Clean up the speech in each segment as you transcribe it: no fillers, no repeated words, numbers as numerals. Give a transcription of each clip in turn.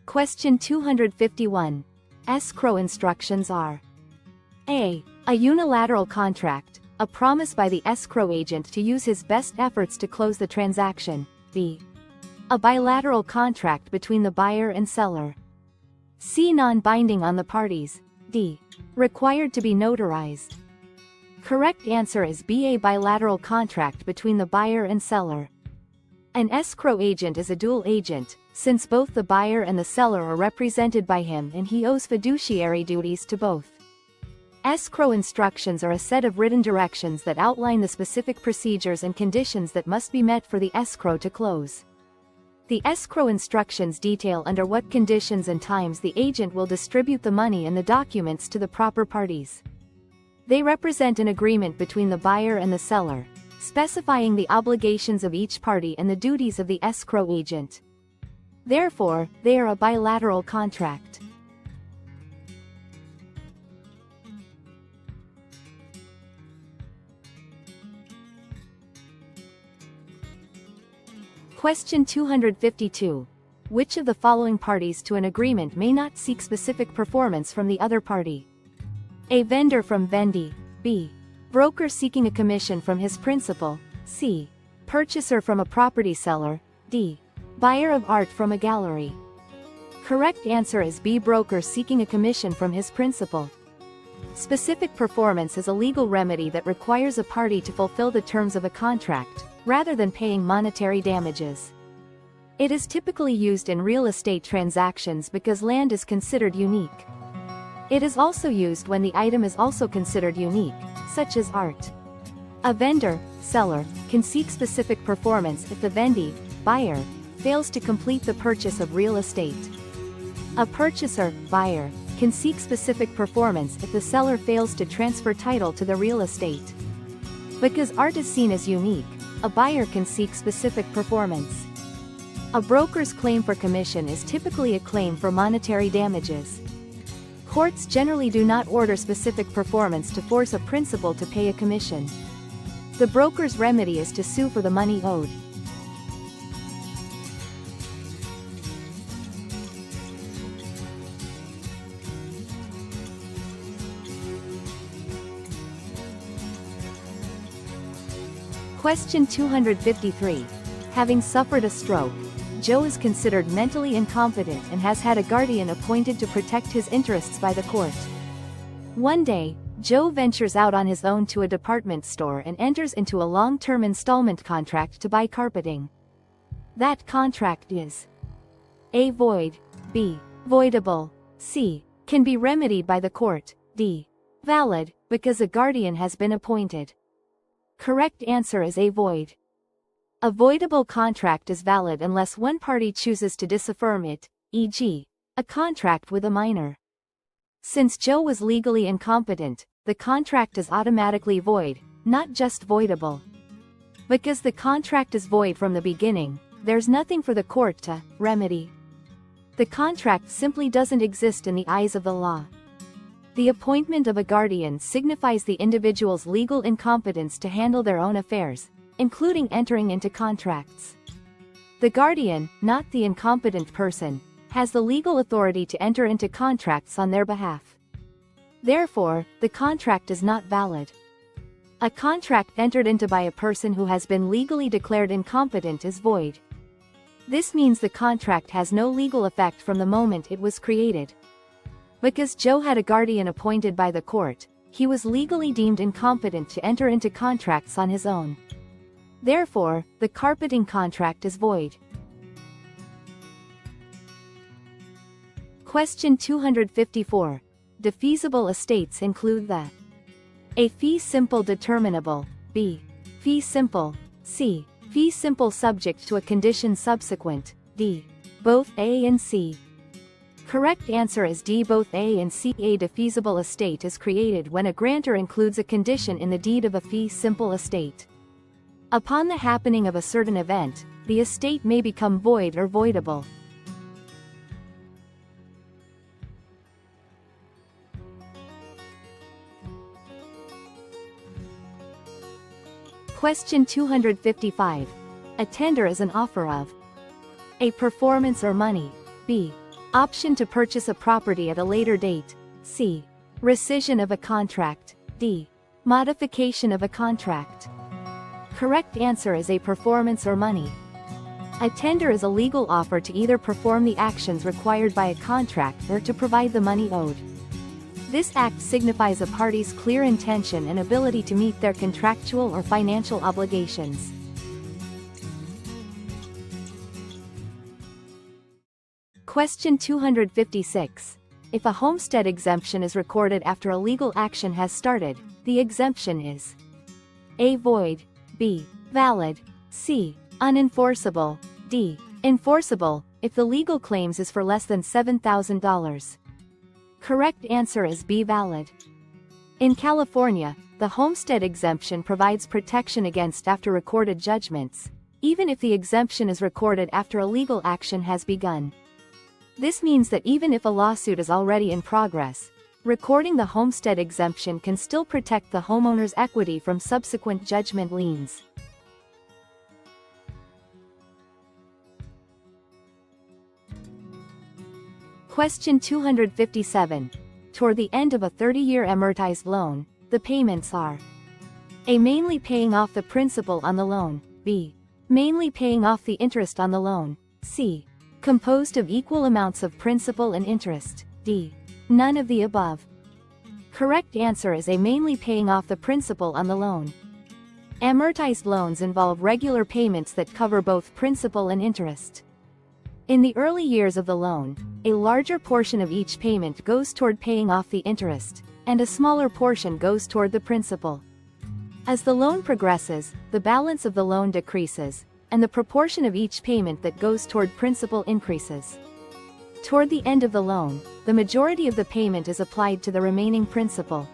Question 251. Escrow instructions are: A. A unilateral contract, a promise by the escrow agent to use his best efforts to close the transaction. B. A bilateral contract between the buyer and seller. C. Non-binding on the parties. D. Required to be notarized. Correct answer is B. A bilateral contract between the buyer and seller. An escrow agent is a dual agent, since both the buyer and the seller are represented by him and he owes fiduciary duties to both. Escrow instructions are a set of written directions that outline the specific procedures and conditions that must be met for the escrow to close. The escrow instructions detail under what conditions and times the agent will distribute the money and the documents to the proper parties. They represent an agreement between the buyer and the seller, specifying the obligations of each party and the duties of the escrow agent. Therefore, they are a bilateral contract. Question 252. Which of the following parties to an agreement may not seek specific performance from the other party? A. Vendor from vendee. B. Broker seeking a commission from his principal. C. Purchaser from a property seller. D. Buyer of art from a gallery. Correct answer is B. Broker seeking a commission from his principal. Specific performance is a legal remedy that requires a party to fulfill the terms of a contract, rather than paying monetary damages. It is typically used in real estate transactions because land is considered unique. It is also used when the item is also considered unique, such as art. A vendor, seller, can seek specific performance if the vendee, buyer, fails to complete the purchase of real estate. A purchaser, buyer, can seek specific performance if the seller fails to transfer title to the real estate. Because art is seen as unique, a buyer can seek specific performance. A broker's claim for commission is typically a claim for monetary damages. Courts generally do not order specific performance to force a principal to pay a commission. The broker's remedy is to sue for the money owed. Question 253. Having suffered a stroke, Joe is considered mentally incompetent and has had a guardian appointed to protect his interests by the court. One day, Joe ventures out on his own to a department store and enters into a long-term installment contract to buy carpeting. That contract is: A. Void. B. Voidable. C. Can be remedied by the court. D. Valid, because a guardian has been appointed. Correct answer is A. Void. A voidable contract is valid unless one party chooses to disaffirm it, e.g., a contract with a minor. Since Joe was legally incompetent, the contract is automatically void, not just voidable. Because the contract is void from the beginning, there's nothing for the court to remedy. The contract simply doesn't exist in the eyes of the law. The appointment of a guardian signifies the individual's legal incompetence to handle their own affairs, including entering into contracts. The guardian, not the incompetent person, has the legal authority to enter into contracts on their behalf. Therefore, the contract is not valid. A contract entered into by a person who has been legally declared incompetent is void. This means the contract has no legal effect from the moment it was created. Because Joe had a guardian appointed by the court, he was legally deemed incompetent to enter into contracts on his own. Therefore, the carpeting contract is void. Question 254. Defeasible estates include the: A. Fee simple determinable. B. Fee simple. C. Fee simple subject to a condition subsequent. D. Both A and C. Correct answer is D. Both A and C. A defeasible estate is created when a grantor includes a condition in the deed of a fee simple estate. Upon the happening of a certain event, the estate may become void or voidable. Question 255. A tender is an offer of: A. Performance or money. B. Option to purchase a property at a later date. C. Rescission of a contract. D. Modification of a contract. Correct answer is A. Performance or money. A tender is a legal offer to either perform the actions required by a contract or to provide the money owed. This act signifies a party's clear intention and ability to meet their contractual or financial obligations. Question 256. If a homestead exemption is recorded after a legal action has started, the exemption is A. Void, B. Valid, C. Unenforceable, D. Enforceable, if the legal claims is for less than $7,000. Correct answer is B. Valid. In California, the homestead exemption provides protection against after-recorded judgments, even if the exemption is recorded after a legal action has begun. This means that even if a lawsuit is already in progress, recording the homestead exemption can still protect the homeowner's equity from subsequent judgment liens. Question 257. Toward the end of a 30-year amortized loan, the payments are A. Mainly paying off the principal on the loan, B. Mainly paying off the interest on the loan, C. Composed of equal amounts of principal and interest, D. None of the above. Correct answer is A. Mainly paying off the principal on the loan. Amortized loans involve regular payments that cover both principal and interest. In the early years of the loan, a larger portion of each payment goes toward paying off the interest, and a smaller portion goes toward the principal. As the loan progresses, the balance of the loan decreases, and the proportion of each payment that goes toward principal increases. Toward the end of the loan, the majority of the payment is applied to the remaining principal.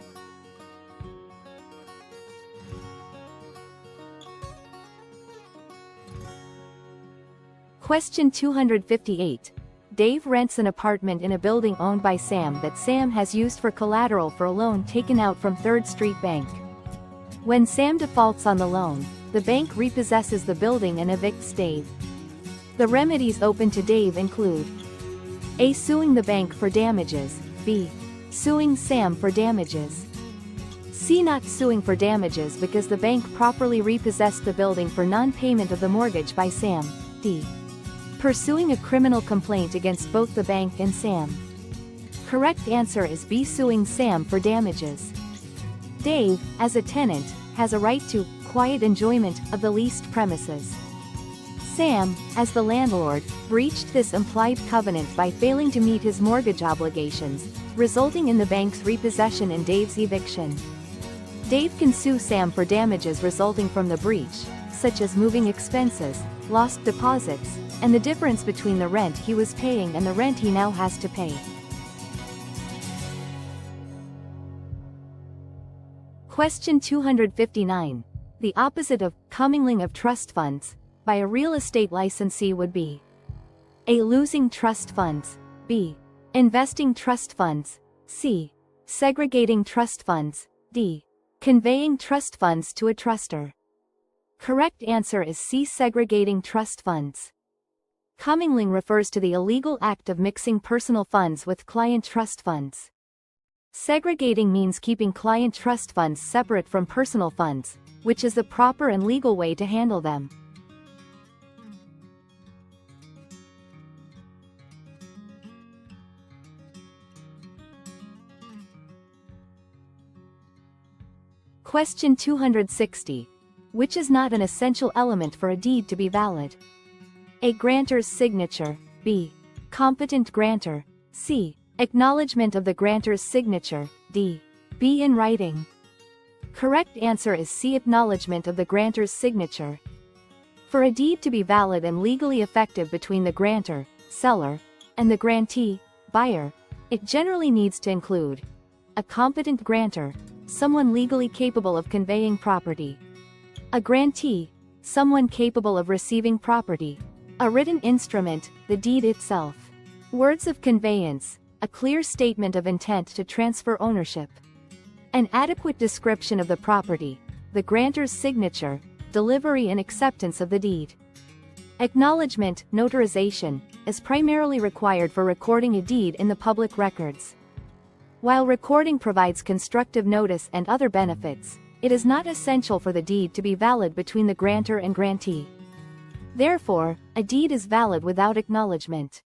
Question 258. Dave rents an apartment in a building owned by Sam that Sam has used for collateral for a loan taken out from Third Street Bank. When Sam defaults on the loan, the bank repossesses the building and evicts Dave. The remedies open to Dave include A. Suing the bank for damages, B. Suing Sam for damages, C. Not suing for damages because the bank properly repossessed the building for non-payment of the mortgage by Sam, D. Pursuing a criminal complaint against both the bank and Sam. Correct answer is B. Suing Sam for damages. Dave, as a tenant, has a right to quiet enjoyment of the leased premises. Sam, as the landlord, breached this implied covenant by failing to meet his mortgage obligations, resulting in the bank's repossession and Dave's eviction. Dave can sue Sam for damages resulting from the breach, such as moving expenses, lost deposits, and the difference between the rent he was paying and the rent he now has to pay. Question 259. The opposite of commingling of trust funds by a real estate licensee would be A. Losing trust funds, B. Investing trust funds, C. Segregating trust funds, D. Conveying trust funds to a trustor. Correct answer is C. Segregating trust funds. Commingling refers to the illegal act of mixing personal funds with client trust funds. Segregating means keeping client trust funds separate from personal funds, which is the proper and legal way to handle them. Question 260. Which is not an essential element for a deed to be valid? A. Grantor's signature, B. Competent grantor, C. Acknowledgement of the grantor's signature, D. B. In writing. Correct answer is C. Acknowledgement of the grantor's signature. For a deed to be valid and legally effective between the grantor, seller, and the grantee, buyer, it generally needs to include a competent grantor, someone legally capable of conveying property, a grantee, someone capable of receiving property, a written instrument, the deed itself, words of conveyance, a clear statement of intent to transfer ownership, an adequate description of the property, the grantor's signature, delivery and acceptance of the deed. Acknowledgement, notarization, is primarily required for recording a deed in the public records. While recording provides constructive notice and other benefits, it is not essential for the deed to be valid between the grantor and grantee. Therefore, a deed is valid without acknowledgement.